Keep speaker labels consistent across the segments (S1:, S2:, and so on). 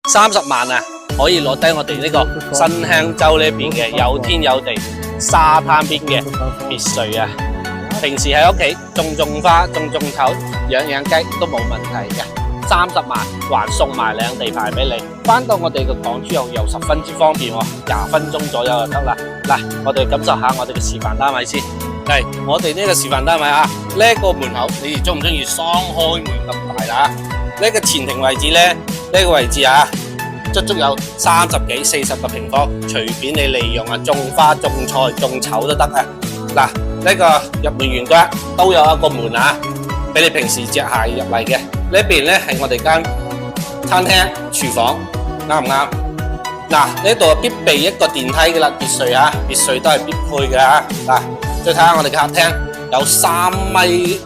S1: 30萬啊，可以攞低我哋呢個新香洲呢邊嘅有天有地沙灘邊嘅別墅啊！平時喺屋企種花、種草、養雞都冇問題嘅。30萬還送埋兩地牌俾你，翻到我哋嘅港珠澳又十分之方便喎，20分鐘左右就得啦。嗱，我哋感受下我哋嘅示範單位先。嚟，我哋呢個示範單位啊，呢個門口你哋中唔中意雙開門咁大啊？呢個前庭位置呢，呢個位置啊，足足有30幾、40個平方，隨便你利用啊，種花、種菜、種草都得啊。嗱，呢個入門玄關都有一個門啊，俾你平時着鞋入嚟嘅。呢邊呢係我哋間餐廳、廚房，啱唔啱？嗱，呢度必備一個電梯嘅啦，別墅啊，別墅都係必配嘅啊。嗱，再睇下我哋嘅客廳，有3.5米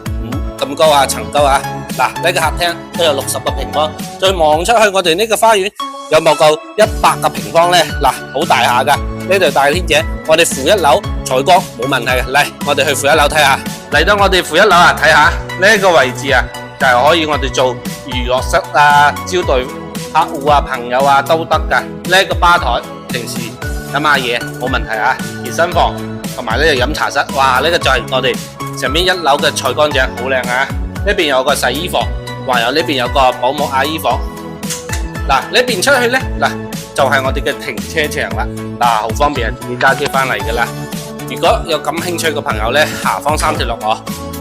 S1: 咁高啊，層高啊。嗱，呢個客廳都有60個平方，再望出去我哋呢個花園有冇夠100個平方呢？嗱，好大下噶。呢度大天井，我哋負1樓採光冇問題嘅。嚟，我哋去負1樓睇下。嚟到我哋負1樓啊，睇下呢個位置啊，就係可以我哋做娛樂室啊，招待客戶啊、朋友啊都得噶。呢個吧台平時飲下嘢冇問題啊。健身房同埋呢度飲茶室，哇！呢個就係我哋上面1樓嘅採光井，好靚啊。呢邊有個洗衣房，還有呢邊有個保姆阿姨房。嗱，呢邊出去呢，嗱就係我哋嘅停車場啦。嗱，好方便，自己揸車翻嚟噶啦。如果有感興趣嘅朋友呢，下方3條路我